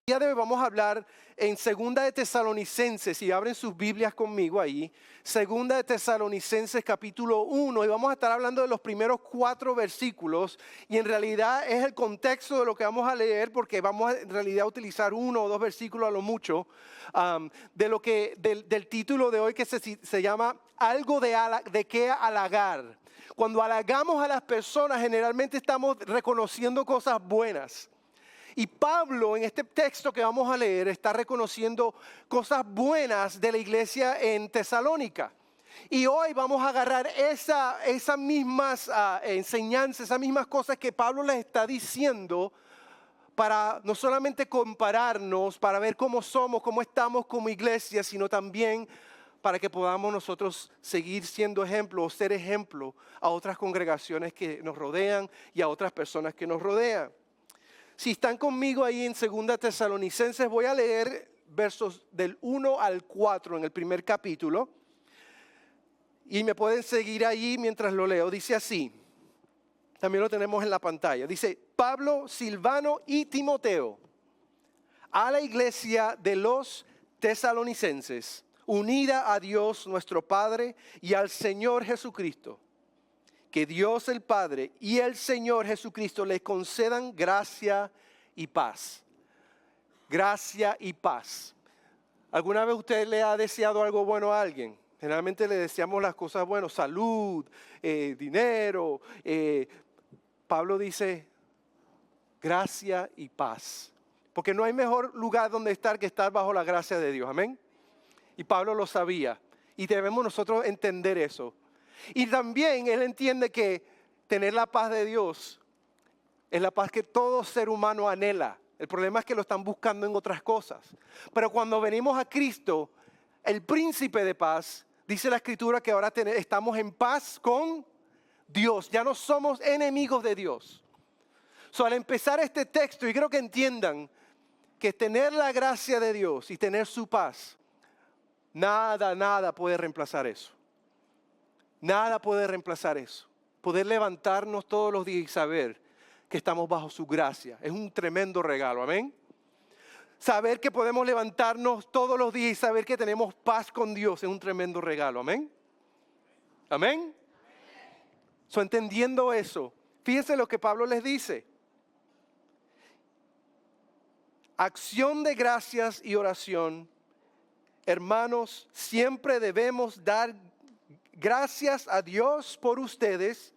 día de hoy vamos a hablar en Segunda de Tesalonicenses, y abren sus Biblias conmigo ahí, Segunda de Tesalonicenses capítulo 1, y vamos a estar hablando de los primeros 4 versículos, y en realidad es el contexto de lo que vamos a leer, porque vamos a, en realidad a utilizar 1 o 2 versículos a lo mucho, del título de hoy que se llama algo de qué halagar. Cuando halagamos a las personas, generalmente estamos reconociendo cosas buenas. Y Pablo en este texto que vamos a leer está reconociendo cosas buenas de la iglesia en Tesalónica. Y hoy vamos a agarrar esas mismas enseñanzas, esas mismas cosas que Pablo les está diciendo para no solamente compararnos, para ver cómo somos, cómo estamos como iglesia, sino también para que podamos nosotros seguir siendo ejemplo o ser ejemplo a otras congregaciones que nos rodean y a otras personas que nos rodean. Si están conmigo ahí en 2 Tesalonicenses, voy a leer versos del 1 al 4 en el primer capítulo. Y me pueden seguir ahí mientras lo leo. Dice así, también lo tenemos en la pantalla. Dice, Pablo, Silvano y Timoteo, a la iglesia de los tesalonicenses, unida a Dios nuestro Padre y al Señor Jesucristo. Que Dios el Padre y el Señor Jesucristo les concedan gracia y paz. Gracia y paz. ¿Alguna vez usted le ha deseado algo bueno a alguien? Generalmente le deseamos las cosas buenas, salud, dinero. Pablo dice gracia y paz. Porque no hay mejor lugar donde estar que estar bajo la gracia de Dios. Amén. Y Pablo lo sabía. Y debemos nosotros entender eso. Y también él entiende que tener la paz de Dios es la paz que todo ser humano anhela. El problema es que lo están buscando en otras cosas. Pero cuando venimos a Cristo, el príncipe de paz, dice la Escritura que ahora estamos en paz con Dios. Ya no somos enemigos de Dios. Al empezar este texto, y quiero que entiendan que tener la gracia de Dios y tener su paz, nada puede reemplazar eso. Nada puede reemplazar eso. Poder levantarnos todos los días y saber que estamos bajo su gracia. Es un tremendo regalo, amén. Saber que podemos levantarnos todos los días y saber que tenemos paz con Dios es un tremendo regalo, amén. Amén. Entendiendo eso, fíjense lo que Pablo les dice. Acción de gracias y oración. Hermanos, siempre debemos dar gracias a Dios por ustedes,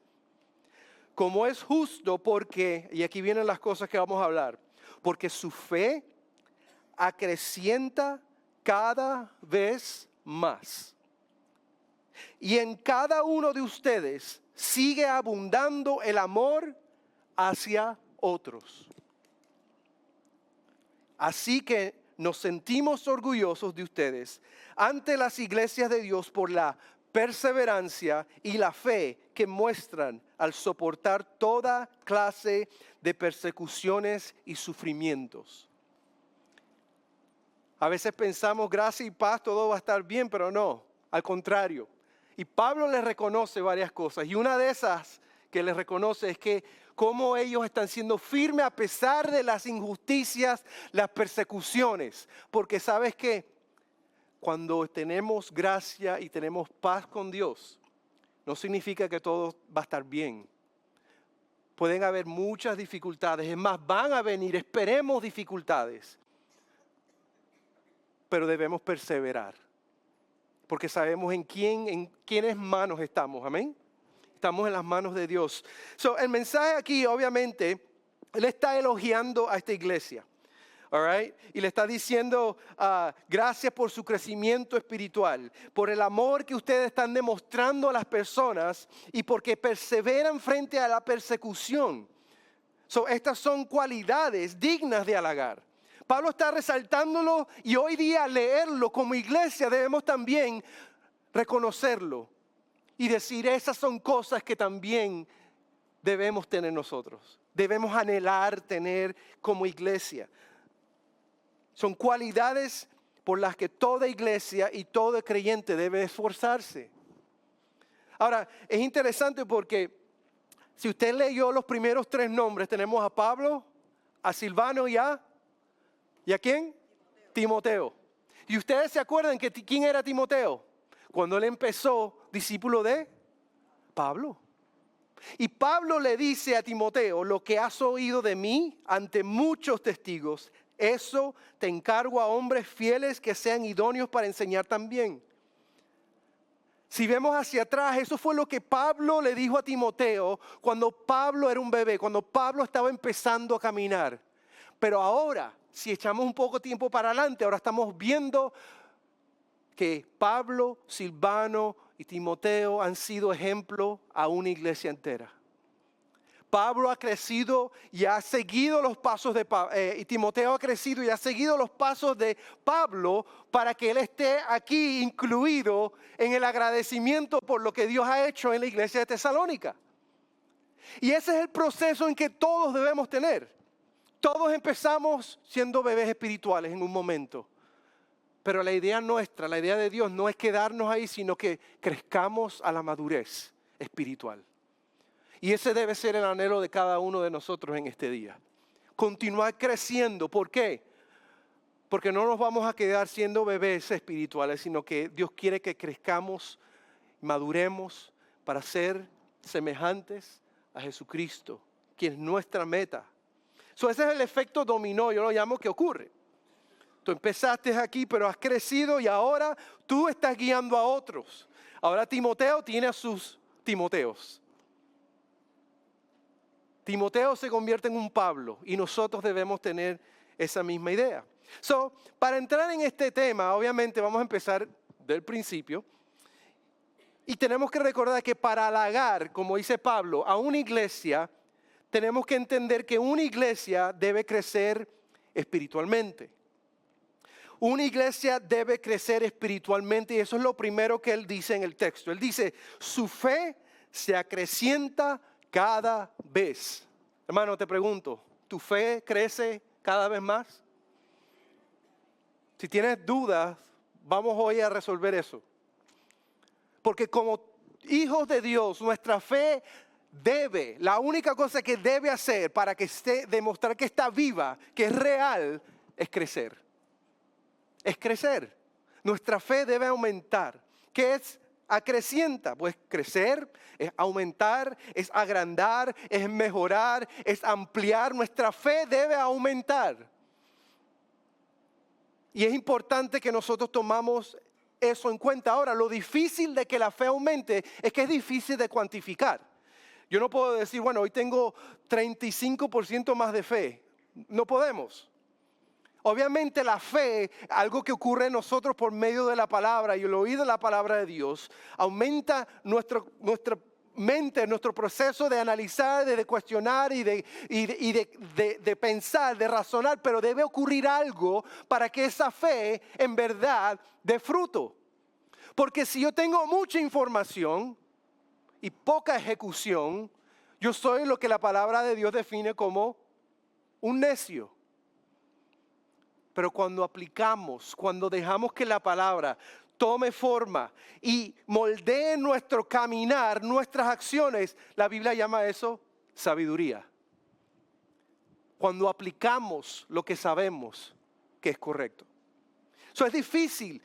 como es justo porque, y aquí vienen las cosas que vamos a hablar, porque su fe acrecienta cada vez más. Y en cada uno de ustedes sigue abundando el amor hacia otros. Así que nos sentimos orgullosos de ustedes ante las iglesias de Dios por la perseverancia y la fe que muestran al soportar toda clase de persecuciones y sufrimientos. A veces pensamos gracia y paz, todo va a estar bien, pero no, al contrario. Y Pablo les reconoce varias cosas, y una de esas que les reconoce es que cómo ellos están siendo firmes a pesar de las injusticias, las persecuciones, porque sabes que cuando tenemos gracia y tenemos paz con Dios, no significa que todo va a estar bien. Pueden haber muchas dificultades, es más, van a venir, esperemos dificultades. Pero debemos perseverar, porque sabemos en quiénes manos estamos, amén. Estamos en las manos de Dios. El mensaje aquí, obviamente, él está elogiando a esta iglesia. All right? Y le está diciendo gracias por su crecimiento espiritual, por el amor que ustedes están demostrando a las personas y porque perseveran frente a la persecución. Estas son cualidades dignas de halagar. Pablo está resaltándolo y hoy día al leerlo como iglesia debemos también reconocerlo y decir esas son cosas que también debemos tener nosotros. Debemos anhelar tener como iglesia. Son cualidades por las que toda iglesia y todo creyente debe esforzarse. Ahora, es interesante porque si usted leyó los primeros 3 nombres, tenemos a Pablo, a Silvano y a ¿Y a quién? Timoteo. ¿Y ustedes se acuerdan quién era Timoteo? Cuando él empezó, discípulo de Pablo. Y Pablo le dice a Timoteo: lo que has oído de mí ante muchos testigos, eso te encargo a hombres fieles que sean idóneos para enseñar también. Si vemos hacia atrás, eso fue lo que Pablo le dijo a Timoteo cuando Pablo era un bebé, cuando Pablo estaba empezando a caminar. Pero ahora, si echamos un poco de tiempo para adelante, ahora estamos viendo que Pablo, Silvano y Timoteo han sido ejemplo a una iglesia entera. Pablo ha crecido y ha seguido los pasos de Pablo, y Timoteo ha crecido y ha seguido los pasos de Pablo para que él esté aquí incluido en el agradecimiento por lo que Dios ha hecho en la iglesia de Tesalónica. Y ese es el proceso en que todos debemos tener. Todos empezamos siendo bebés espirituales en un momento. Pero la idea nuestra, la idea de Dios no es quedarnos ahí, sino que crezcamos a la madurez espiritual. Y ese debe ser el anhelo de cada uno de nosotros en este día. Continuar creciendo. ¿Por qué? Porque no nos vamos a quedar siendo bebés espirituales, sino que Dios quiere que crezcamos, maduremos para ser semejantes a Jesucristo, quien es nuestra meta. Ese es el efecto dominó, yo lo llamo, que ocurre. Tú empezaste aquí, pero has crecido y ahora tú estás guiando a otros. Ahora Timoteo tiene a sus Timoteos. Timoteo se convierte en un Pablo y nosotros debemos tener esa misma idea. Para entrar en este tema, obviamente vamos a empezar del principio. Y tenemos que recordar que para halagar, como dice Pablo, a una iglesia, tenemos que entender que una iglesia debe crecer espiritualmente. Una iglesia debe crecer espiritualmente y eso es lo primero que él dice en el texto. Él dice: su fe se acrecienta cada vez. Hermano, te pregunto, ¿tu fe crece cada vez más? Si tienes dudas, vamos hoy a resolver eso. Porque como hijos de Dios, nuestra fe la única cosa que debe hacer para que demostrar que está viva, que es real, es crecer. Es crecer. Nuestra fe debe aumentar. ¿Qué es acrecienta? Pues crecer es aumentar, es agrandar, es mejorar, es ampliar. Nuestra fe debe aumentar. Y es importante que nosotros tomamos eso en cuenta. Ahora, lo difícil de que la fe aumente es que es difícil de cuantificar. Yo no puedo decir, bueno, hoy tengo 35% más de fe. No podemos. Obviamente la fe, algo que ocurre en nosotros por medio de la palabra y el oído de la palabra de Dios, aumenta nuestra mente, nuestro proceso de analizar, de cuestionar y de pensar, de razonar, pero debe ocurrir algo para que esa fe en verdad dé fruto. Porque si yo tengo mucha información y poca ejecución, yo soy lo que la palabra de Dios define como un necio. Pero cuando aplicamos, cuando dejamos que la palabra tome forma y moldee nuestro caminar, nuestras acciones, la Biblia llama eso sabiduría. Cuando aplicamos lo que sabemos que es correcto. Es difícil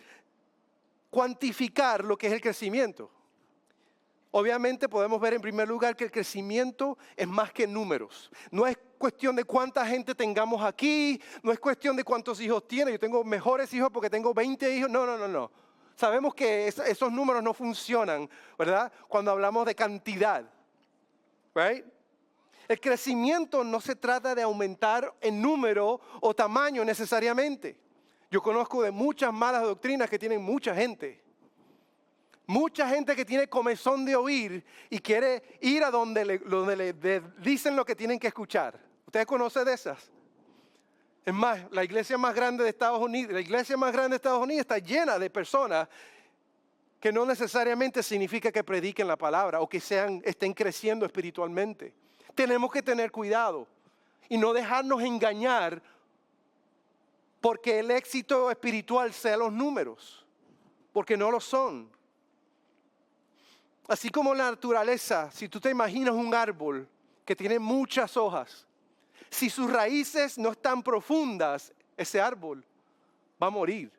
cuantificar lo que es el crecimiento. Obviamente podemos ver en primer lugar que el crecimiento es más que números. No es cuestión de cuánta gente tengamos aquí, no es cuestión de cuántos hijos tiene. Yo tengo mejores hijos porque tengo 20 hijos. No. Sabemos que esos números no funcionan, ¿verdad? Cuando hablamos de cantidad, ¿right? El crecimiento no se trata de aumentar en número o tamaño necesariamente. Yo conozco de muchas malas doctrinas que tienen mucha gente. Mucha gente que tiene comezón de oír y quiere ir a donde le dicen lo que tienen que escuchar. ¿Ustedes conocen de esas? Es más, la iglesia más grande de Estados Unidos está llena de personas que no necesariamente significa que prediquen la palabra o que estén creciendo espiritualmente. Tenemos que tener cuidado y no dejarnos engañar porque el éxito espiritual sea los números, porque no lo son. Así como la naturaleza, si tú te imaginas un árbol que tiene muchas hojas, si sus raíces no están profundas, ese árbol va a morir.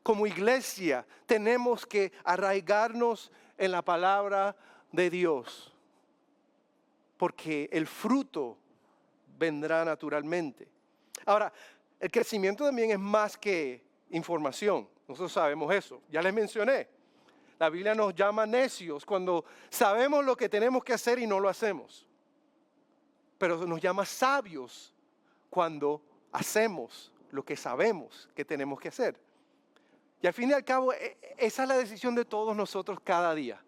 Como iglesia tenemos que arraigarnos en la palabra de Dios, porque el fruto vendrá naturalmente. Ahora, el crecimiento también es más que información. Nosotros sabemos eso. Ya les mencioné. La Biblia nos llama necios cuando sabemos lo que tenemos que hacer y no lo hacemos. Pero nos llama sabios cuando hacemos lo que sabemos que tenemos que hacer. Y al fin y al cabo, esa es la decisión de todos nosotros cada día.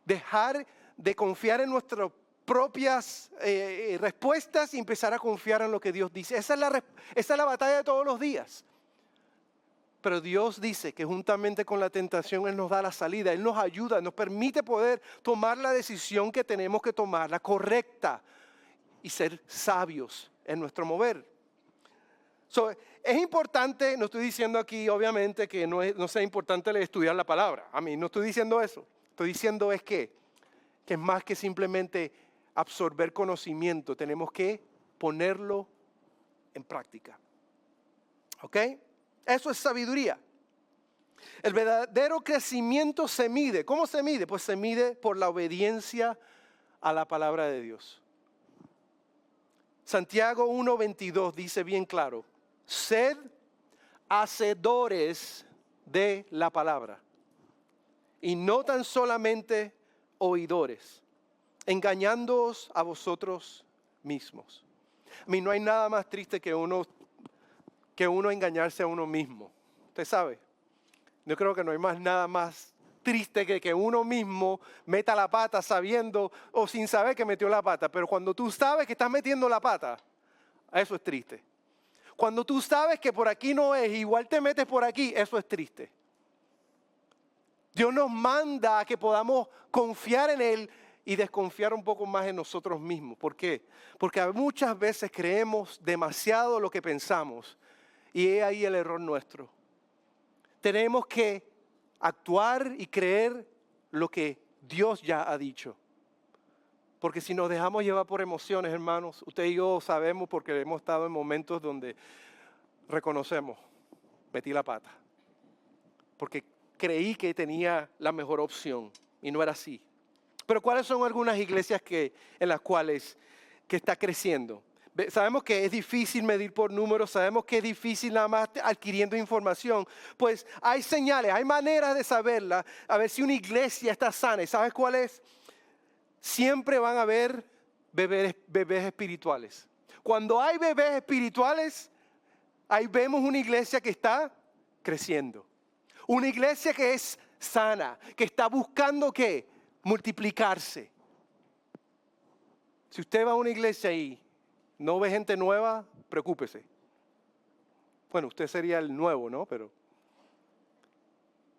Dejar de confiar en nuestras propias respuestas y empezar a confiar en lo que Dios dice. Esa es la batalla de todos los días. Pero Dios dice que juntamente con la tentación Él nos da la salida, Él nos ayuda, nos permite poder tomar la decisión que tenemos que tomar, la correcta, y ser sabios en nuestro mover. Es importante, no estoy diciendo aquí obviamente que no sea importante estudiar la palabra. A mí no estoy diciendo eso. Estoy diciendo es que es más que simplemente absorber conocimiento. Tenemos que ponerlo en práctica. ¿Ok? Eso es sabiduría. El verdadero crecimiento se mide. ¿Cómo se mide? Pues se mide por la obediencia a la palabra de Dios. Santiago 1:22 dice bien claro: sed hacedores de la palabra y no tan solamente oidores, engañándoos a vosotros mismos. A mí no hay nada más triste que uno engañarse a uno mismo. Usted sabe, yo creo que no hay nada más triste que uno mismo meta la pata sabiendo o sin saber que metió la pata. Pero cuando tú sabes que estás metiendo la pata, eso es triste. Cuando tú sabes que por aquí no es, igual te metes por aquí, eso es triste. Dios nos manda a que podamos confiar en Él y desconfiar un poco más en nosotros mismos. ¿Por qué? Porque muchas veces creemos demasiado lo que pensamos y es ahí el error nuestro. Tenemos que actuar y creer lo que Dios ya ha dicho. Porque si nos dejamos llevar por emociones, hermanos, usted y yo sabemos porque hemos estado en momentos donde reconocemos, metí la pata. Porque creí que tenía la mejor opción y no era así. Pero ¿cuáles son algunas iglesias en las cuales que está creciendo? Sabemos que es difícil medir por números, sabemos que es difícil nada más adquiriendo información. Pues hay señales, hay maneras de saberla, a ver si una iglesia está sana. ¿Y sabes cuál es? Siempre van a haber bebés espirituales. Cuando hay bebés espirituales, ahí vemos una iglesia que está creciendo. Una iglesia que es sana, que está buscando ¿qué? Multiplicarse. Si usted va a una iglesia y no ve gente nueva, preocúpese. Bueno, usted sería el nuevo, ¿no? Pero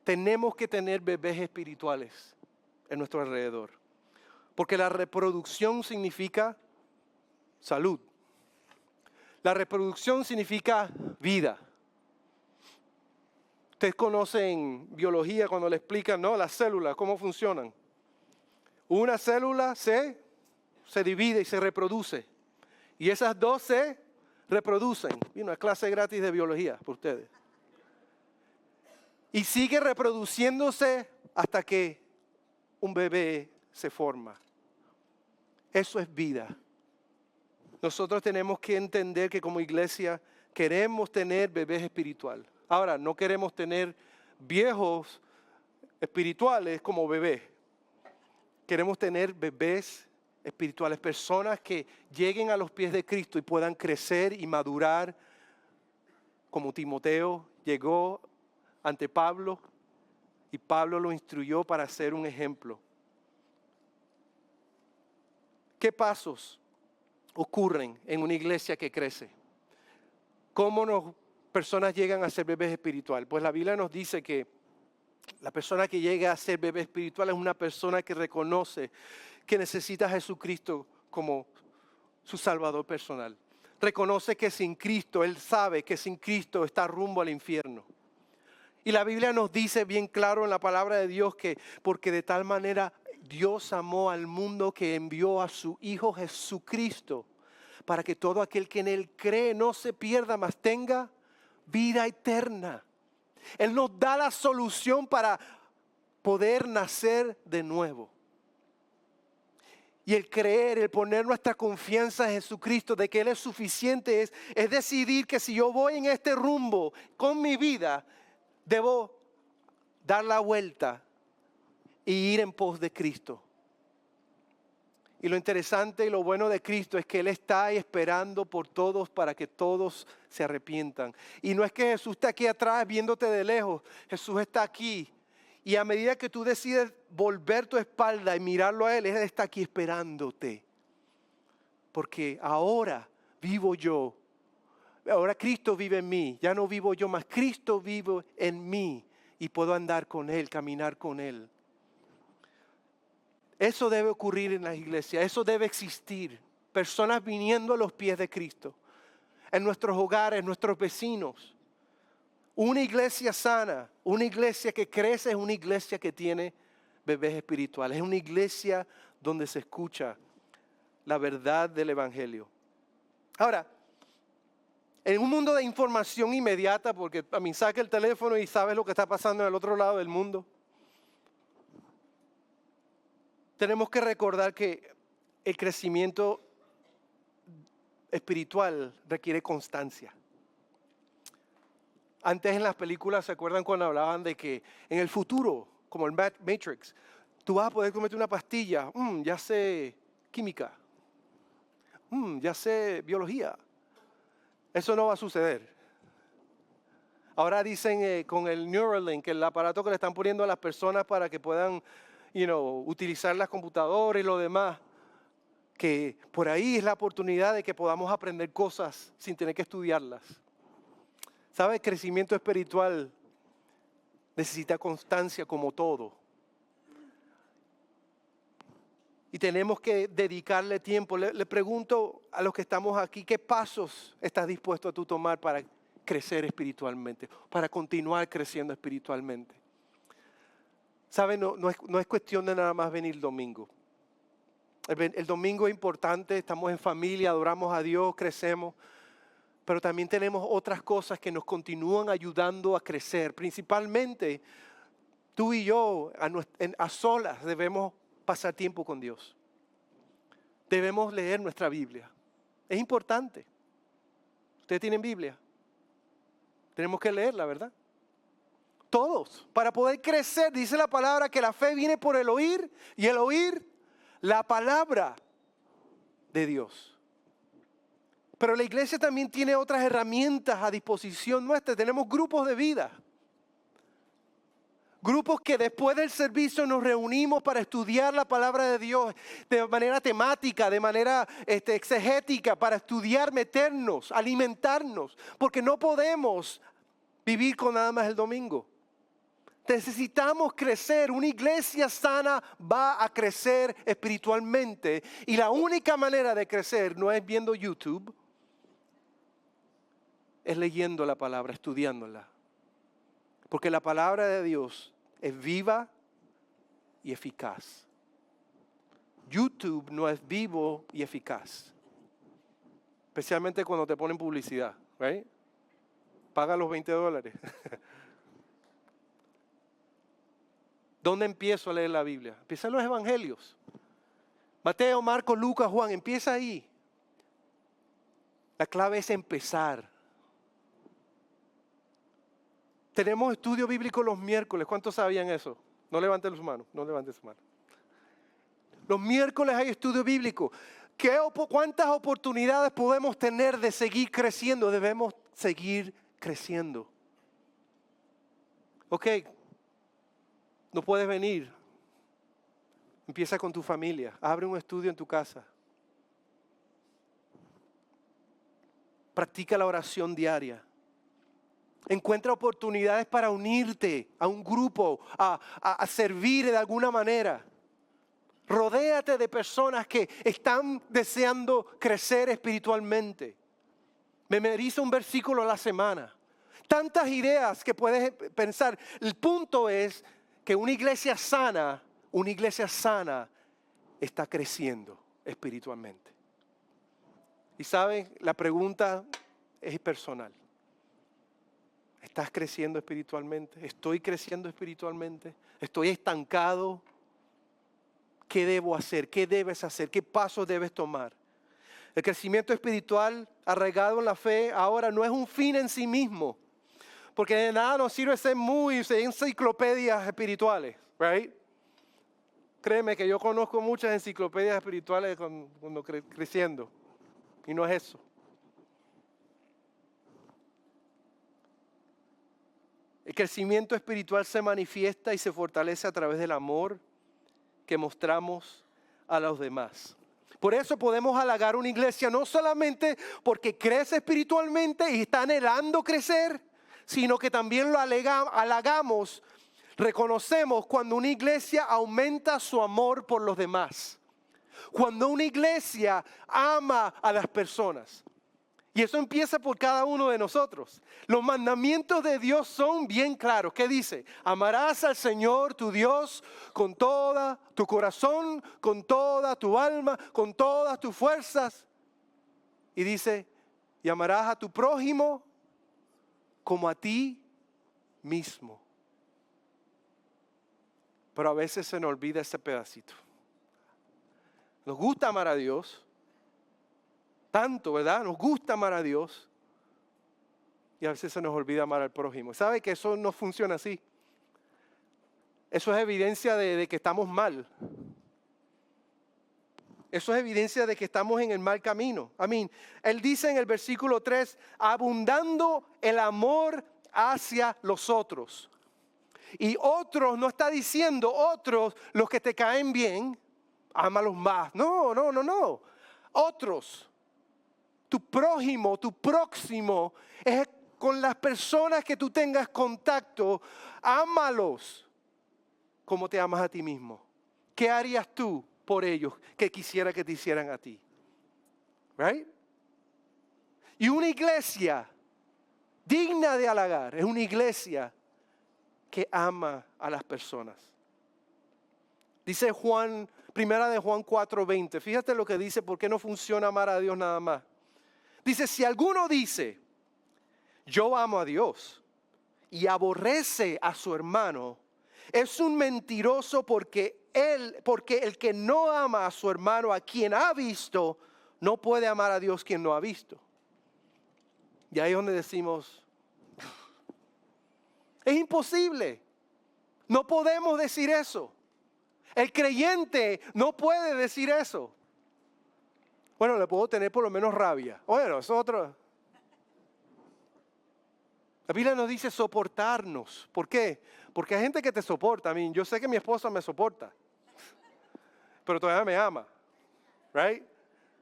tenemos que tener bebés espirituales en nuestro alrededor. Porque la reproducción significa salud. La reproducción significa vida. Ustedes conocen biología cuando le explican, ¿no? Las células, cómo funcionan. Una célula se divide y se reproduce. Y esas dos se reproducen. Y una clase gratis de biología por ustedes. Y sigue reproduciéndose hasta que un bebé se forma. Eso es vida. Nosotros tenemos que entender que como iglesia queremos tener bebés espirituales. Ahora, no queremos tener viejos espirituales como bebés. Queremos tener bebés espirituales, personas que lleguen a los pies de Cristo y puedan crecer y madurar, como Timoteo llegó ante Pablo y Pablo lo instruyó para ser un ejemplo. ¿Qué pasos ocurren en una iglesia que crece? ¿Cómo personas llegan a ser bebés espirituales? Pues la Biblia nos dice que la persona que llega a ser bebé espiritual es una persona que reconoce que necesita a Jesucristo como su Salvador personal. Reconoce que sin Cristo, él sabe que sin Cristo está rumbo al infierno. Y la Biblia nos dice bien claro en la palabra de Dios que porque de tal manera Dios amó al mundo que envió a su Hijo Jesucristo para que todo aquel que en Él cree no se pierda, mas tenga vida eterna. Él nos da la solución para poder nacer de nuevo. Y el creer, el poner nuestra confianza en Jesucristo, de que Él es suficiente, es decidir que si yo voy en este rumbo con mi vida, debo dar la vuelta y ir en pos de Cristo. Y lo interesante y lo bueno de Cristo es que Él está ahí esperando por todos para que todos se arrepientan. Y no es que Jesús está aquí atrás viéndote de lejos, Jesús está aquí. Y a medida que tú decides volver tu espalda y mirarlo a Él, Él está aquí esperándote. Porque ahora vivo yo. Ahora Cristo vive en mí. Ya no vivo yo más. Cristo vive en mí. Y puedo andar con Él, caminar con Él. Eso debe ocurrir en las iglesias. Eso debe existir. Personas viniendo a los pies de Cristo. En nuestros hogares, nuestros vecinos. Una iglesia sana, una iglesia que crece, es una iglesia que tiene bebés espirituales. Es una iglesia donde se escucha la verdad del Evangelio. Ahora, en un mundo de información inmediata, porque a mí saca el teléfono y sabes lo que está pasando en el otro lado del mundo, tenemos que recordar que el crecimiento espiritual requiere constancia. Antes en las películas, ¿se acuerdan cuando hablaban de que en el futuro, como el Matrix, tú vas a poder comerte una pastilla, ya sé química, ya sé biología? Eso no va a suceder. Ahora dicen con el Neuralink, el aparato que le están poniendo a las personas para que puedan utilizar las computadoras y lo demás, que por ahí es la oportunidad de que podamos aprender cosas sin tener que estudiarlas. ¿Sabe? El crecimiento espiritual necesita constancia como todo. Y tenemos que dedicarle tiempo. Le pregunto a los que estamos aquí, ¿qué pasos estás dispuesto a tú tomar para crecer espiritualmente? Para continuar creciendo espiritualmente. ¿Sabe? No es cuestión de nada más venir el domingo. El domingo es importante, estamos en familia, adoramos a Dios, crecemos. Pero también tenemos otras cosas que nos continúan ayudando a crecer. Principalmente, tú y yo a solas debemos pasar tiempo con Dios. Debemos leer nuestra Biblia. Es importante. ¿Ustedes tienen Biblia? Tenemos que leerla, ¿verdad? Todos. Para poder crecer, dice la palabra que la fe viene por el oír y el oír la palabra de Dios. Pero la iglesia también tiene otras herramientas a disposición nuestra. Tenemos grupos de vida. Grupos que después del servicio nos reunimos para estudiar la palabra de Dios de manera temática, de manera exegética, para estudiar, meternos, alimentarnos. Porque no podemos vivir con nada más el domingo. Necesitamos crecer. Una iglesia sana va a crecer espiritualmente. Y la única manera de crecer no es viendo YouTube. Es leyendo la palabra, estudiándola. Porque la palabra de Dios es viva y eficaz. YouTube no es vivo y eficaz. Especialmente cuando te ponen publicidad, ¿right? Paga los $20. ¿Dónde empiezo a leer la Biblia? Empieza en los evangelios. Mateo, Marcos, Lucas, Juan, empieza ahí. La clave es empezar. Tenemos estudio bíblico los miércoles. ¿Cuántos sabían eso? No levanten sus manos, no levanten sus manos. Los miércoles hay estudio bíblico. ¿Cuántas oportunidades podemos tener de seguir creciendo? Debemos seguir creciendo. Ok, no puedes venir. Empieza con tu familia. Abre un estudio en tu casa. Practica la oración diaria. Encuentra oportunidades para unirte a un grupo, a servir de alguna manera. Rodéate de personas que están deseando crecer espiritualmente. Memoriza un versículo a la semana. Tantas ideas que puedes pensar. El punto es que una iglesia sana está creciendo espiritualmente. Y saben, la pregunta es personal. ¿Estás creciendo espiritualmente? ¿Estoy creciendo espiritualmente? ¿Estoy estancado? ¿Qué debo hacer? ¿Qué debes hacer? ¿Qué pasos debes tomar? El crecimiento espiritual arraigado en la fe ahora no es un fin en sí mismo, porque de nada nos sirve ser enciclopedias espirituales, right? Créeme que yo conozco muchas enciclopedias espirituales cuando creciendo, y no es eso. El crecimiento espiritual se manifiesta y se fortalece a través del amor que mostramos a los demás. Por eso podemos halagar una iglesia no solamente porque crece espiritualmente y está anhelando crecer, sino que también lo halagamos, reconocemos cuando una iglesia aumenta su amor por los demás. Cuando una iglesia ama a las personas. Y eso empieza por cada uno de nosotros. Los mandamientos de Dios son bien claros. ¿Qué dice? Amarás al Señor tu Dios con toda tu corazón, con toda tu alma, con todas tus fuerzas. Y dice, y amarás a tu prójimo como a ti mismo. Pero a veces se nos olvida ese pedacito. Nos gusta amar a Dios. Tanto, ¿verdad? Nos gusta amar a Dios y a veces se nos olvida amar al prójimo. ¿Sabe que eso no funciona así? Eso es evidencia de que estamos mal. Eso es evidencia de que estamos en el mal camino. Él dice en el versículo 3, abundando el amor hacia los otros. Y otros, no está diciendo otros, los que te caen bien, ámalos más. No. Otros. Tu prójimo, tu próximo, es con las personas que tú tengas contacto, ámalos como te amas a ti mismo. ¿Qué harías tú por ellos que quisiera que te hicieran a ti? Right? Y una iglesia digna de halagar es una iglesia que ama a las personas. Dice primera de Juan 4:20. Fíjate lo que dice, ¿por qué no funciona amar a Dios nada más? Dice, si alguno dice, yo amo a Dios y aborrece a su hermano, es un mentiroso porque el que no ama a su hermano, a quien ha visto, no puede amar a Dios quien no ha visto. Y ahí es donde decimos, es imposible, no podemos decir eso. El creyente no puede decir eso. Bueno, le puedo tener por lo menos rabia. Bueno, es otro. La Biblia nos dice soportarnos. ¿Por qué? Porque hay gente que te soporta. Yo sé que mi esposa me soporta, pero todavía me ama. Right?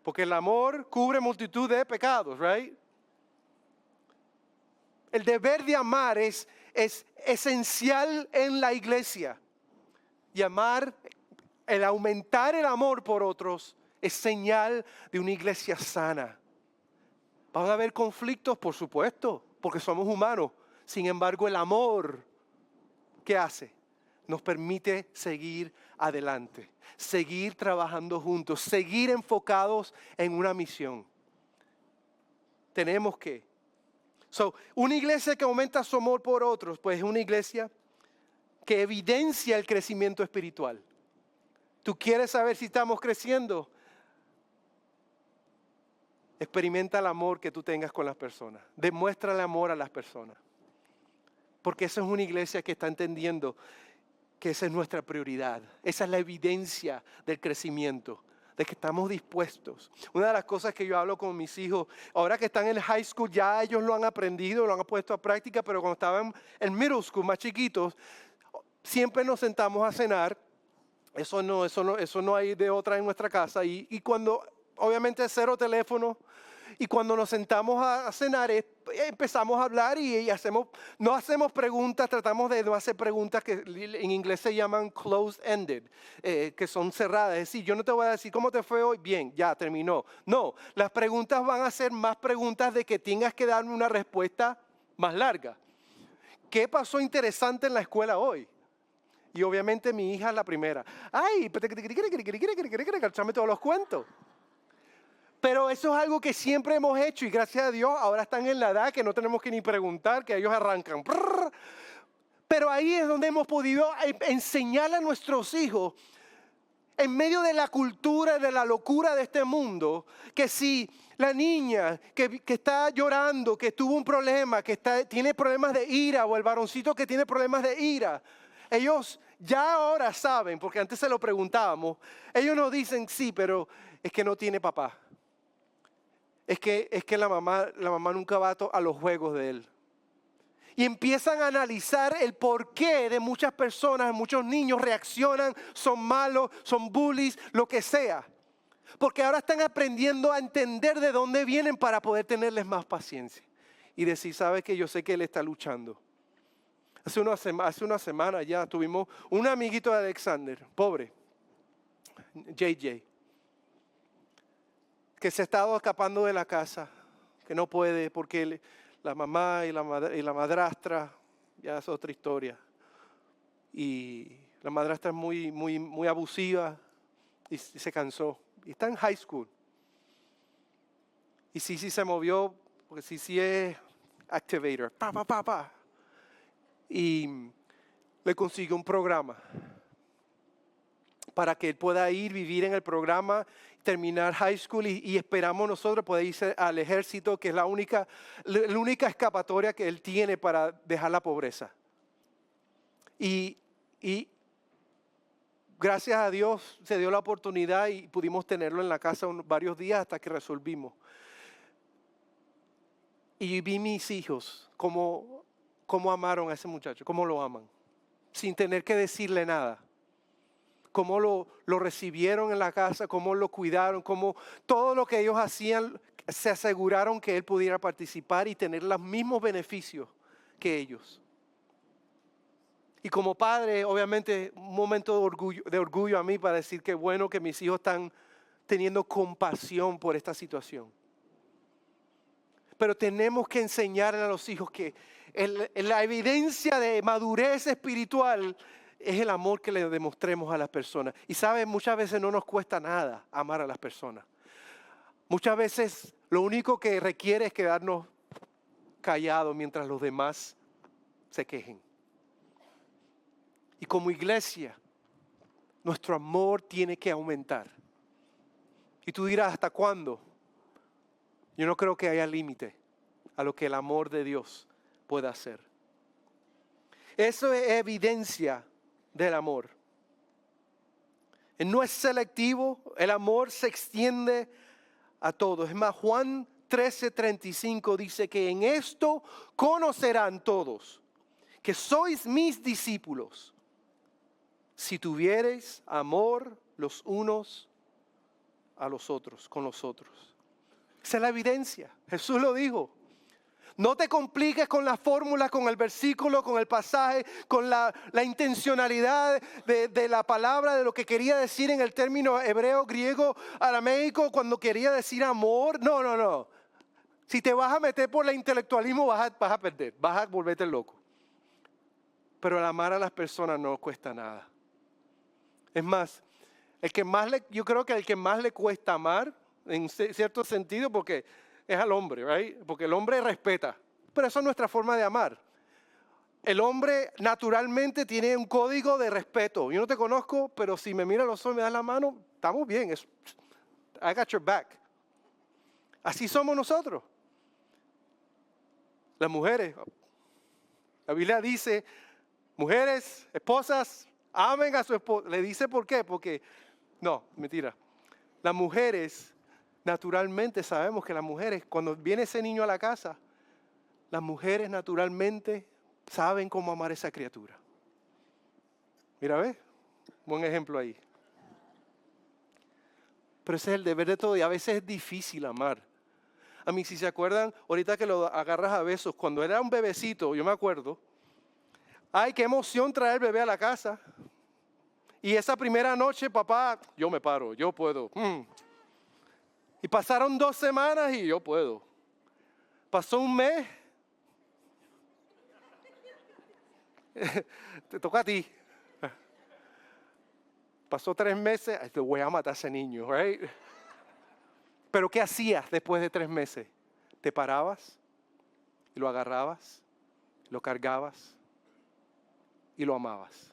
Porque el amor cubre multitud de pecados. Right? El deber de amar es esencial en la iglesia. Y el aumentar el amor por otros, es señal de una iglesia sana. ¿Van a haber conflictos? Por supuesto, porque somos humanos. Sin embargo, el amor, ¿qué hace? Nos permite seguir adelante, seguir trabajando juntos, seguir enfocados en una misión. Tenemos que. Una iglesia que aumenta su amor por otros, pues es una iglesia que evidencia el crecimiento espiritual. ¿Tú quieres saber si estamos creciendo? Experimenta el amor que tú tengas con las personas. Demuéstrale amor a las personas. Porque esa es una iglesia que está entendiendo que esa es nuestra prioridad. Esa es la evidencia del crecimiento, de que estamos dispuestos. Una de las cosas que yo hablo con mis hijos, ahora que están en el high school, ya ellos lo han aprendido, lo han puesto a práctica, pero cuando estaban en middle school, más chiquitos, siempre nos sentamos a cenar. Eso no hay de otra en nuestra casa. Y cuando, obviamente, cero teléfono. Y cuando nos sentamos a cenar, empezamos a hablar y no hacemos preguntas, tratamos de no hacer preguntas que en inglés se llaman closed-ended, que son cerradas. Es decir, yo no te voy a decir, ¿cómo te fue hoy? Bien, ya terminó. No, las preguntas van a ser más preguntas de que tengas que darme una respuesta más larga. ¿Qué pasó interesante en la escuela hoy? Y obviamente mi hija es la primera. ¡Ay! Échame todos los cuentos. Pero eso es algo que siempre hemos hecho y gracias a Dios ahora están en la edad que no tenemos que ni preguntar, que ellos arrancan. Pero ahí es donde hemos podido enseñar a nuestros hijos, en medio de la cultura, de la locura de este mundo, que si la niña que está llorando, que tuvo un problema, tiene problemas de ira, o el varoncito que tiene problemas de ira, ellos ya ahora saben, porque antes se lo preguntábamos, ellos nos dicen, sí, pero es que no tiene papá. Es que la mamá nunca va a los juegos de él. Y empiezan a analizar el porqué de muchas personas, muchos niños reaccionan, son malos, son bullies, lo que sea. Porque ahora están aprendiendo a entender de dónde vienen para poder tenerles más paciencia. Y decir, ¿sabes qué? Yo sé que él está luchando. Hace una semana ya tuvimos un amiguito de Alexander, pobre, JJ, que se ha estado escapando de la casa, que no puede porque la mamá y la madrastra, ya es otra historia. Y la madrastra es muy abusiva y se cansó. Y está en high school. Y sí se movió, porque sí es activator. Y le consiguió un programa para que él pueda vivir en el programa, terminar high school y esperamos nosotros poder irse al ejército, que es la única escapatoria que él tiene para dejar la pobreza. Y gracias a Dios se dio la oportunidad y pudimos tenerlo en la casa varios días hasta que resolvimos. Y vi mis hijos cómo amaron a ese muchacho, cómo lo aman, sin tener que decirle nada. Cómo lo recibieron en la casa, cómo lo cuidaron, cómo todo lo que ellos hacían, se aseguraron que él pudiera participar y tener los mismos beneficios que ellos. Y como padre, obviamente, un momento de orgullo a mí para decir que bueno que mis hijos están teniendo compasión por esta situación. Pero tenemos que enseñar a los hijos que la evidencia de madurez espiritual es el amor que le demostremos a las personas. Y sabes, muchas veces no nos cuesta nada amar a las personas. Muchas veces lo único que requiere es quedarnos callados mientras los demás se quejen. Y como iglesia, nuestro amor tiene que aumentar. Y tú dirás, ¿hasta cuándo? Yo no creo que haya límite a lo que el amor de Dios pueda hacer. Eso es evidencia del amor. No es selectivo, el amor se extiende a todos. Es más, Juan 13:35 dice que en esto conocerán todos que sois mis discípulos, si tuviereis amor los unos a los otros, con los otros. Esa es la evidencia. Jesús lo dijo. No te compliques con la fórmula, con el versículo, con el pasaje, con la intencionalidad de la palabra, de lo que quería decir en el término hebreo, griego, arameico, cuando quería decir amor. No. Si te vas a meter por el intelectualismo vas a perder, vas a volverte loco. Pero el amar a las personas no cuesta nada. Es más, yo creo que el que más le cuesta amar, en cierto sentido, porque es al hombre, right? Porque el hombre respeta, pero eso es nuestra forma de amar. El hombre naturalmente tiene un código de respeto. Yo no te conozco, pero si me miras los ojos y me das la mano, estamos bien. I got your back. Así somos nosotros. Las mujeres, la Biblia dice, mujeres, esposas, amen a su esposo. Le dice por qué, porque, no, mentira. Las mujeres, naturalmente sabemos que las mujeres, cuando viene ese niño a la casa, las mujeres naturalmente saben cómo amar a esa criatura. Mira, ¿ves? Buen ejemplo ahí. Pero ese es el deber de todo y a veces es difícil amar. A mí, si se acuerdan, ahorita que lo agarras a besos, cuando era un bebecito, yo me acuerdo, ay, qué emoción traer el bebé a la casa. Y esa primera noche, papá, yo me paro, yo puedo. Y pasaron 2 semanas y yo puedo. Pasó un mes. Te toca a ti. Pasó 3 meses, te voy a matar a ese niño, right? Pero ¿qué hacías después de 3 meses? Te parabas y lo agarrabas, lo cargabas y lo amabas.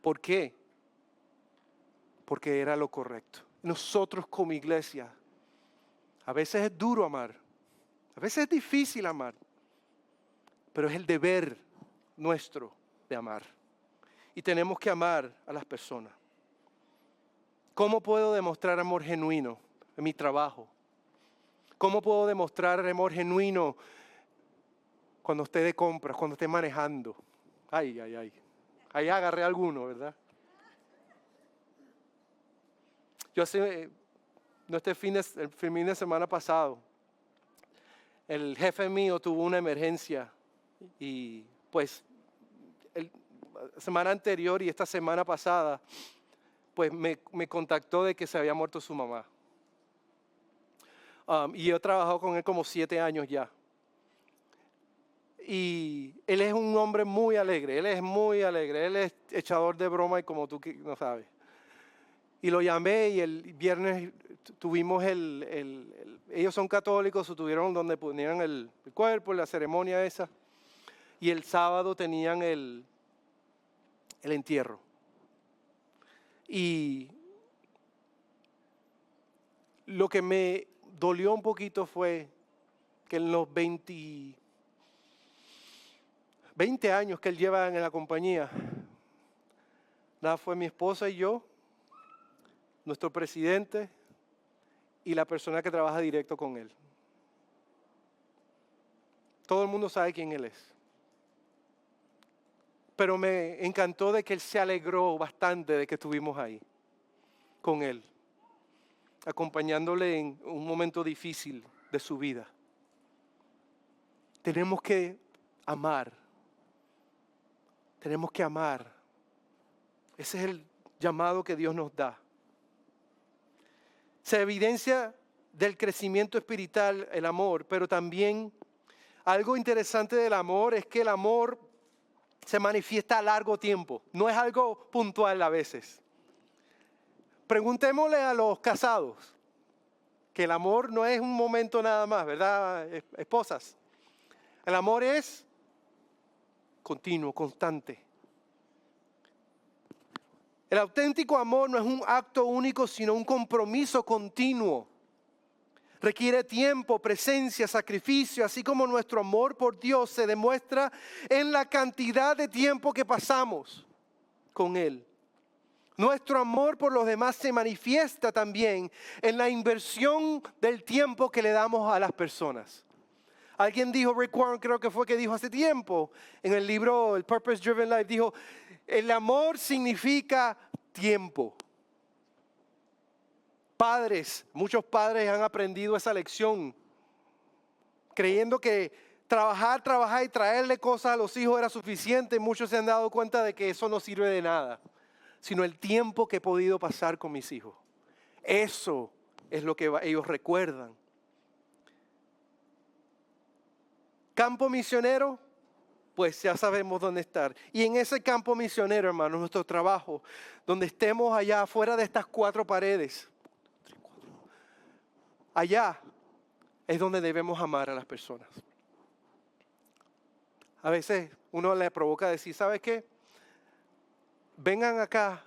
¿Por qué? Porque era lo correcto. Nosotros como iglesia, a veces es duro amar, a veces es difícil amar, pero es el deber nuestro de amar. Y tenemos que amar a las personas. ¿Cómo puedo demostrar amor genuino en mi trabajo? ¿Cómo puedo demostrar amor genuino cuando esté de compras, cuando esté manejando? Ay. Ahí agarré alguno, ¿verdad? Yo el fin de semana pasado, el jefe mío tuvo una emergencia y pues la semana anterior y esta semana pasada, pues me contactó de que se había muerto su mamá. Y yo he trabajado con él como 7 años ya. Y él es un hombre muy alegre, él es echador de broma y como tú no sabes. Y lo llamé y el viernes tuvimos ellos son católicos, tuvieron donde ponían el cuerpo, la ceremonia esa. Y el sábado tenían el entierro. Y lo que me dolió un poquito fue que en los 20 años que él lleva en la compañía, nada, fue mi esposa y yo, nuestro presidente y la persona que trabaja directo con él. Todo el mundo sabe quién él es. Pero me encantó de que él se alegró bastante de que estuvimos ahí con él, acompañándole en un momento difícil de su vida. Tenemos que amar. Tenemos que amar. Ese es el llamado que Dios nos da. Se evidencia del crecimiento espiritual el amor, pero también algo interesante del amor es que el amor se manifiesta a largo tiempo, no es algo puntual a veces. Preguntémosle a los casados, que el amor no es un momento nada más, ¿verdad, esposas? El amor es continuo, constante. El auténtico amor no es un acto único, sino un compromiso continuo. Requiere tiempo, presencia, sacrificio, así como nuestro amor por Dios se demuestra en la cantidad de tiempo que pasamos con Él. Nuestro amor por los demás se manifiesta también en la inversión del tiempo que le damos a las personas. Alguien dijo, Rick Warren creo que fue que dijo hace tiempo, en el libro El Purpose Driven Life, dijo, el amor significa tiempo. Padres, muchos padres han aprendido esa lección, creyendo que trabajar y traerle cosas a los hijos era suficiente. Muchos se han dado cuenta de que eso no sirve de nada, sino el tiempo que he podido pasar con mis hijos. Eso es lo que ellos recuerdan. Campo misionero, pues ya sabemos dónde estar. Y en ese campo misionero, hermanos, nuestro trabajo, donde estemos allá afuera de estas 4 paredes, allá es donde debemos amar a las personas. A veces uno le provoca decir, ¿sabes qué? Vengan acá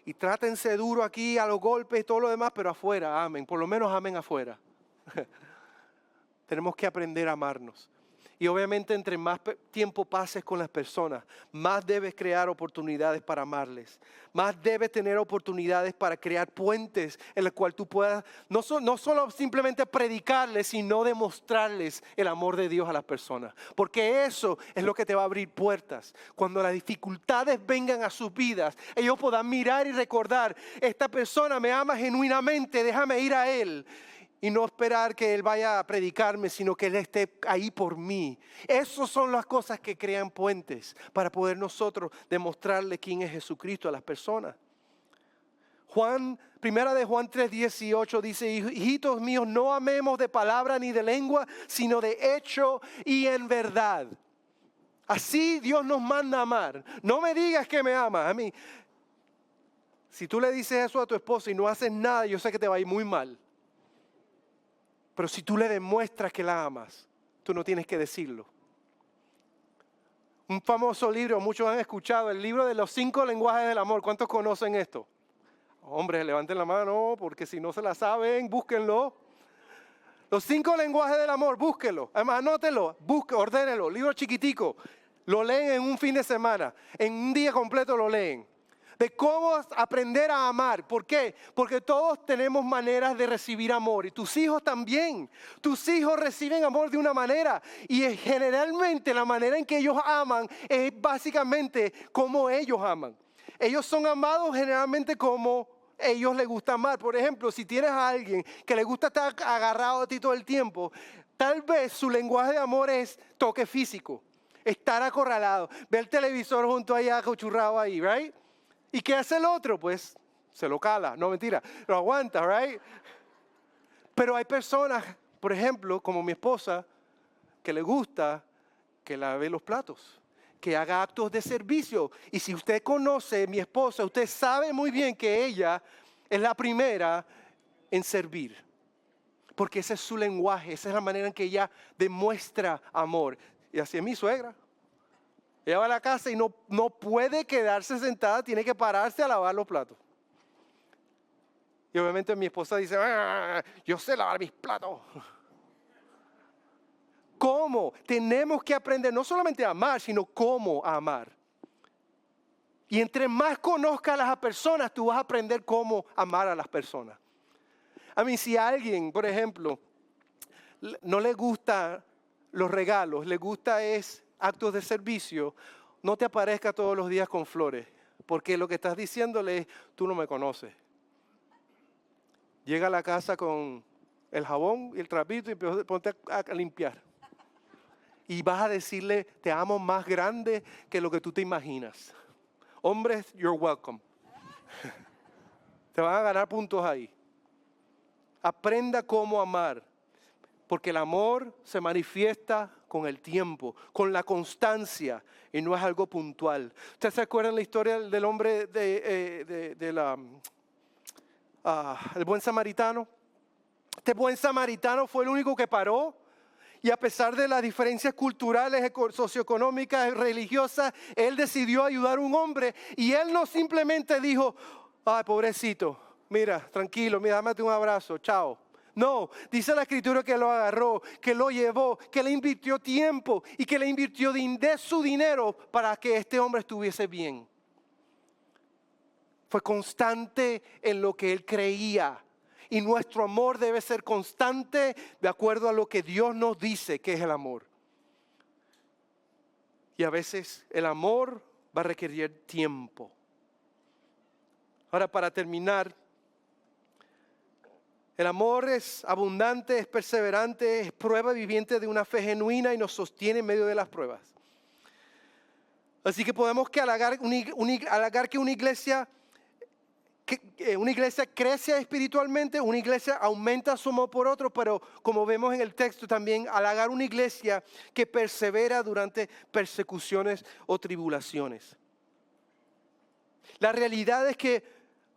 y trátense duro aquí a los golpes y todo lo demás, pero afuera amen, por lo menos amen afuera. Tenemos que aprender a amarnos. Y obviamente entre más tiempo pases con las personas, más debes crear oportunidades para amarles. Más debes tener oportunidades para crear puentes en los cuales tú puedas no solo simplemente predicarles, sino demostrarles el amor de Dios a las personas. Porque eso es lo que te va a abrir puertas. Cuando las dificultades vengan a sus vidas, ellos puedan mirar y recordar, esta persona me ama genuinamente, déjame ir a él. Y no esperar que Él vaya a predicarme, sino que Él esté ahí por mí. Esas son las cosas que crean puentes para poder nosotros demostrarle quién es Jesucristo a las personas. Primera de Juan 3:18 dice, hijitos míos, no amemos de palabra ni de lengua, sino de hecho y en verdad. Así Dios nos manda a amar. No me digas que me amas a mí. Si tú le dices eso a tu esposa y no haces nada, yo sé que te va a ir muy mal. Pero si tú le demuestras que la amas, tú no tienes que decirlo. Un famoso libro, muchos han escuchado, el libro de los 5 lenguajes del amor. ¿Cuántos conocen esto? Hombres, levanten la mano, porque si no se la saben, búsquenlo. Los 5 lenguajes del amor, búsquenlo. Además, anótelo, ordénelo, libro chiquitico. Lo leen en un fin de semana, en un día completo lo leen. De cómo aprender a amar. ¿Por qué? Porque todos tenemos maneras de recibir amor. Y tus hijos también. Tus hijos reciben amor de una manera. Y generalmente la manera en que ellos aman es básicamente como ellos aman. Ellos son amados generalmente como ellos les gusta amar. Por ejemplo, si tienes a alguien que le gusta estar agarrado a ti todo el tiempo, tal vez su lenguaje de amor es toque físico. Estar acorralado. Ver el televisor junto allá, acuchurrado ahí, ¿right? ¿Y qué hace el otro? Pues se lo cala, no mentira, lo aguanta, right? Pero hay personas, por ejemplo, como mi esposa, que le gusta que lave los platos, que haga actos de servicio. Y si usted conoce a mi esposa, usted sabe muy bien que ella es la primera en servir. Porque ese es su lenguaje, esa es la manera en que ella demuestra amor. Y así es mi suegra. Ella va a la casa y no puede quedarse sentada, tiene que pararse a lavar los platos. Y obviamente mi esposa dice, yo sé lavar mis platos. ¿Cómo? Tenemos que aprender no solamente a amar, sino cómo amar. Y entre más conozcas a las personas, tú vas a aprender cómo amar a las personas. A mí, si a alguien, por ejemplo, no le gusta los regalos, le gusta actos de servicio, no te aparezca todos los días con flores, porque lo que estás diciéndole es, tú no me conoces. Llega a la casa con el jabón y el trapito y ponte a limpiar. Y vas a decirle, te amo más grande que lo que tú te imaginas. Hombres, you're welcome. Te van a ganar puntos ahí. Aprenda cómo amar, porque el amor se manifiesta con el tiempo, con la constancia, y no es algo puntual. ¿Ustedes se acuerdan la historia del hombre el buen samaritano? Este buen samaritano fue el único que paró, y a pesar de las diferencias culturales, socioeconómicas, religiosas, él decidió ayudar a un hombre, y él no simplemente dijo, ay, pobrecito, mira, tranquilo, mira, dame un abrazo, chao. No, dice la Escritura que lo agarró, que lo llevó, que le invirtió tiempo y que le invirtió de su dinero para que este hombre estuviese bien. Fue constante en lo que él creía. Y nuestro amor debe ser constante de acuerdo a lo que Dios nos dice que es el amor. Y a veces el amor va a requerir tiempo. Ahora, para terminar, el amor es abundante, es perseverante, es prueba viviente de una fe genuina y nos sostiene en medio de las pruebas. Así que podemos halagar que una iglesia crece espiritualmente, una iglesia aumenta su amor por otro, pero como vemos en el texto también, halagar una iglesia que persevera durante persecuciones o tribulaciones. La realidad es que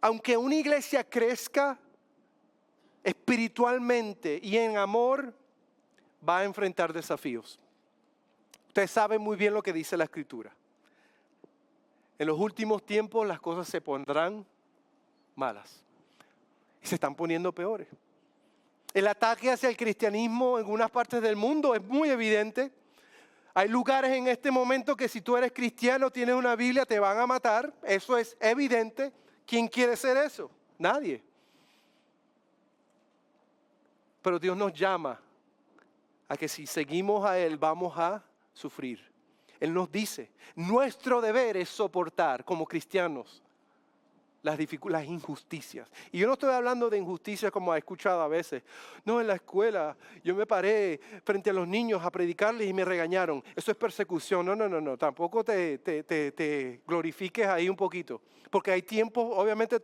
aunque una iglesia crezca espiritualmente y en amor, va a enfrentar desafíos. Ustedes saben muy bien lo que dice la Escritura. En los últimos tiempos las cosas se pondrán malas y se están poniendo peores. El ataque hacia el cristianismo en algunas partes del mundo es muy evidente. Hay lugares en este momento que si tú eres cristiano, tienes una Biblia, te van a matar. Eso es evidente. ¿Quién quiere ser eso? Nadie. Pero Dios nos llama a que si seguimos a Él vamos a sufrir. Él nos dice, nuestro deber es soportar como cristianos las injusticias. Y yo no estoy hablando de injusticias como he escuchado a veces. No, en la escuela yo me paré frente a los niños a predicarles y me regañaron. Eso es persecución. No. Tampoco te glorifiques ahí un poquito. Porque hay tiempos, obviamente,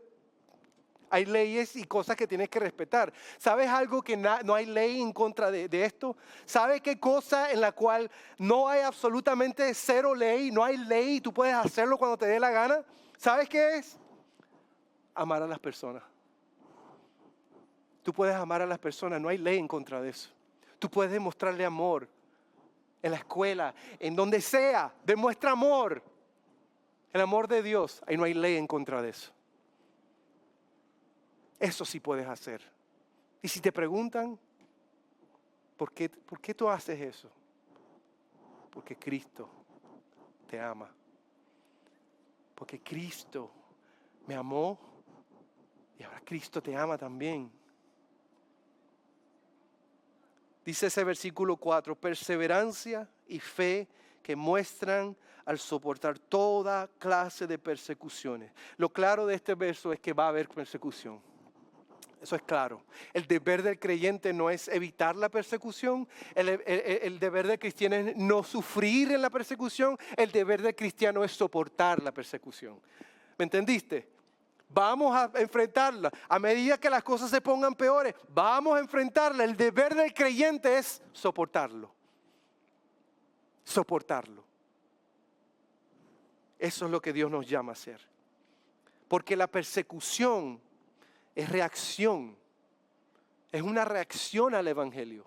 hay leyes y cosas que tienes que respetar. ¿Sabes algo que no hay ley en contra de esto? ¿Sabes qué cosa en la cual no hay absolutamente cero ley? No hay ley y tú puedes hacerlo cuando te dé la gana. ¿Sabes qué es? amar a las personas. Tú puedes amar a las personas, no hay ley en contra de eso. Tú puedes demostrarle amor en la escuela, en donde sea, demuestra amor. El amor de Dios, ahí no hay ley en contra de eso. Eso sí puedes hacer. Y si te preguntan, ¿por qué tú haces eso? Porque Cristo te ama. Porque Cristo me amó y ahora Cristo te ama también. Dice ese versículo 4, perseverancia y fe que muestran al soportar toda clase de persecuciones. Lo claro de este verso es que va a haber persecución. Eso es claro. El deber del creyente no es evitar la persecución. El deber del cristiano es no sufrir en la persecución. El deber del cristiano es soportar la persecución. ¿Me entendiste? Vamos a enfrentarla. A medida que las cosas se pongan peores, vamos a enfrentarla. El deber del creyente es soportarlo. Soportarlo. Eso es lo que Dios nos llama a hacer. Porque la persecución es reacción. Es una reacción al Evangelio.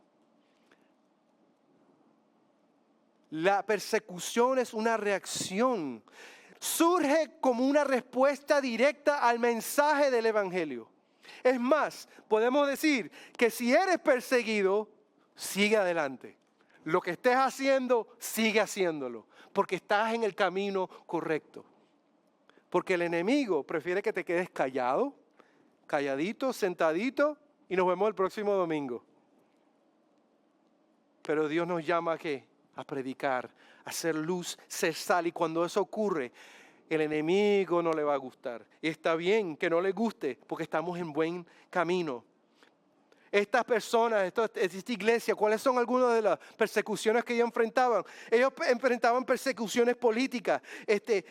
La persecución es una reacción. Surge como una respuesta directa al mensaje del Evangelio. Es más, podemos decir que si eres perseguido, sigue adelante. Lo que estés haciendo, sigue haciéndolo, porque estás en el camino correcto. Porque el enemigo prefiere que te quedes callado, calladito, sentadito, y nos vemos el próximo domingo. Pero Dios nos llama ¿a qué? A predicar, a hacer luz, ser sal. Y cuando eso ocurre, el enemigo no le va a gustar. Y está bien que no le guste, porque estamos en buen camino. Estas personas, esta iglesia, ¿cuáles son algunas de las persecuciones que ellos enfrentaban? Ellos enfrentaban persecuciones políticas.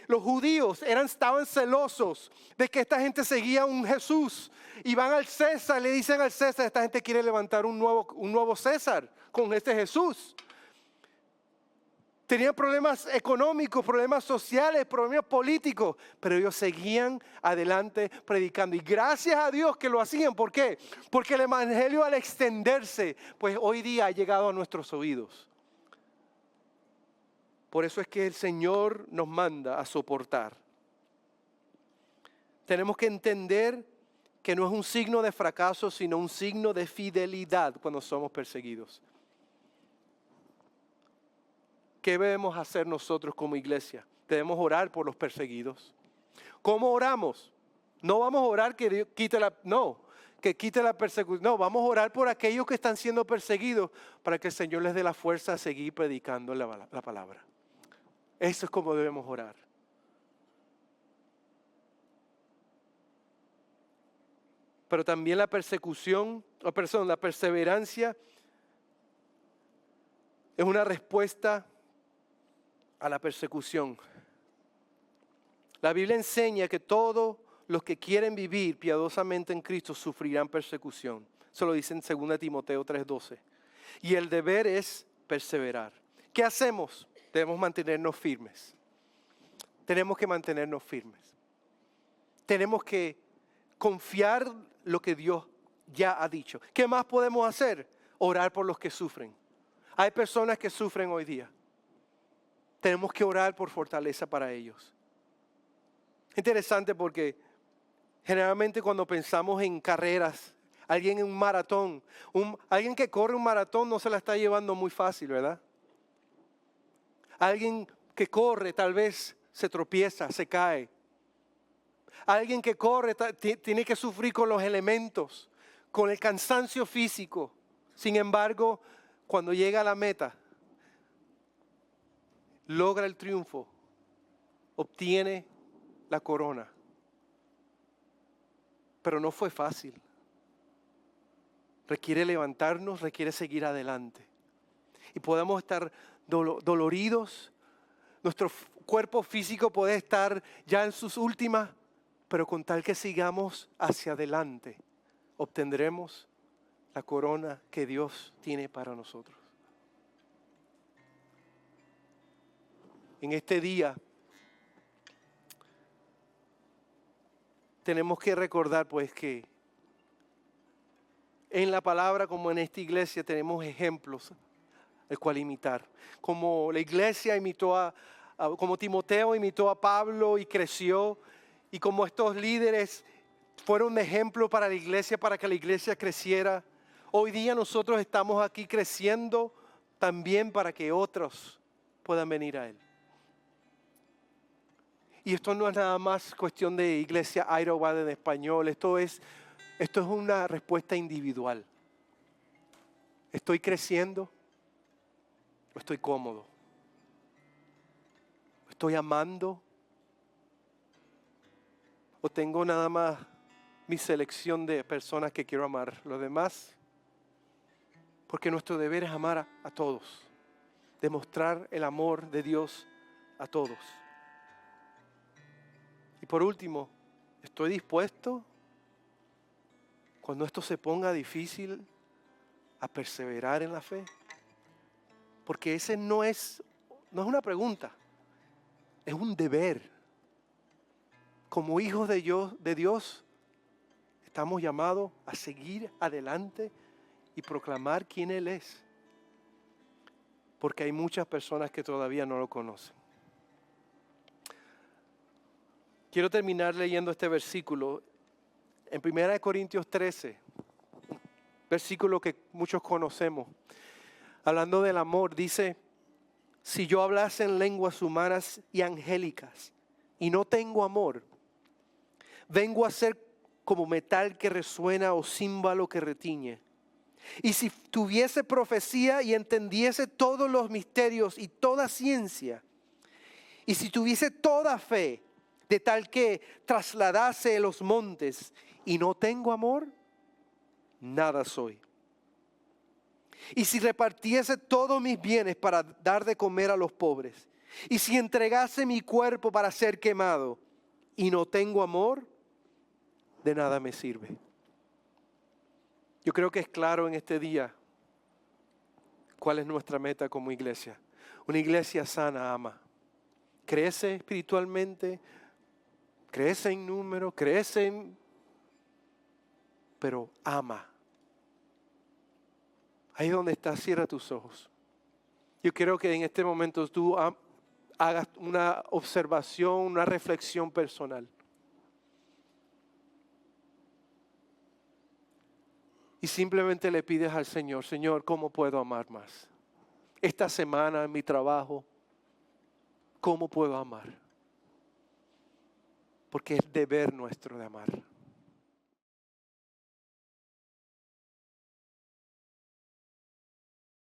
Los judíos estaban celosos de que esta gente seguía a un Jesús. Y van al César, le dicen al César, esta gente quiere levantar un nuevo César con este Jesús. Tenían problemas económicos, problemas sociales, problemas políticos, pero ellos seguían adelante predicando. Y gracias a Dios que lo hacían. ¿Por qué? Porque el evangelio al extenderse, pues hoy día ha llegado a nuestros oídos. Por eso es que el Señor nos manda a soportar. Tenemos que entender que no es un signo de fracaso, sino un signo de fidelidad cuando somos perseguidos. ¿Qué debemos hacer nosotros como iglesia? Debemos orar por los perseguidos. ¿Cómo oramos? No vamos a orar que Dios quite la persecución. No, vamos a orar por aquellos que están siendo perseguidos para que el Señor les dé la fuerza a seguir predicando la palabra. Eso es como debemos orar. Pero también la perseverancia es una respuesta a la persecución. La Biblia enseña que todos los que quieren vivir piadosamente en Cristo sufrirán persecución. Eso lo dice en 2 Timoteo 3:12. Y el deber es perseverar. ¿Qué hacemos? Debemos mantenernos firmes. Tenemos que mantenernos firmes. Tenemos que confiar lo que Dios ya ha dicho. ¿Qué más podemos hacer? Orar por los que sufren. Hay personas que sufren hoy día. Tenemos que orar por fortaleza para ellos. Interesante porque generalmente cuando pensamos en carreras, alguien en un maratón, alguien que corre un maratón no se la está llevando muy fácil, ¿verdad? Alguien que corre tal vez se tropieza, se cae. Alguien que corre tiene que sufrir con los elementos, con el cansancio físico. Sin embargo, cuando llega a la meta, logra el triunfo, obtiene la corona. Pero no fue fácil. Requiere levantarnos, requiere seguir adelante. Y podemos estar doloridos, nuestro cuerpo físico puede estar ya en sus últimas, pero con tal que sigamos hacia adelante, obtendremos la corona que Dios tiene para nosotros. En este día, tenemos que recordar pues que en la palabra como en esta iglesia tenemos ejemplos el cual imitar. Como la iglesia como Timoteo imitó a Pablo y creció, y como estos líderes fueron un ejemplo para la iglesia, para que la iglesia creciera. Hoy día nosotros estamos aquí creciendo también para que otros puedan venir a Él. Y esto no es nada más cuestión de iglesia Ironman en español, esto es una respuesta individual. ¿Estoy creciendo o estoy cómodo? ¿Estoy amando? ¿O tengo nada más mi selección de personas que quiero amar? Los demás, porque nuestro deber es amar a todos, demostrar el amor de Dios a todos. Y por último, ¿estoy dispuesto cuando esto se ponga difícil a perseverar en la fe? Porque ese no es una pregunta, es un deber. Como hijos de Dios, estamos llamados a seguir adelante y proclamar quién Él es. Porque hay muchas personas que todavía no lo conocen. Quiero terminar leyendo este versículo en 1 Corintios 13, versículo que muchos conocemos. Hablando del amor, dice: si yo hablase en lenguas humanas y angélicas y no tengo amor, vengo a ser como metal que resuena o címbalo que retiñe. Y si tuviese profecía y entendiese todos los misterios y toda ciencia, y si tuviese toda fe, de tal que trasladase los montes, y no tengo amor, nada soy. Y si repartiese todos mis bienes para dar de comer a los pobres, y si entregase mi cuerpo para ser quemado, y no tengo amor, de nada me sirve. Yo creo que es claro en este día cuál es nuestra meta como iglesia. Una iglesia sana ama. Crece espiritualmente, crece en número, pero ama. Ahí donde estás, cierra tus ojos. Yo quiero que en este momento tú hagas una observación, una reflexión personal. Y simplemente le pides al Señor: Señor, ¿cómo puedo amar más? Esta semana en mi trabajo, ¿cómo puedo amar? Porque es deber nuestro de amar.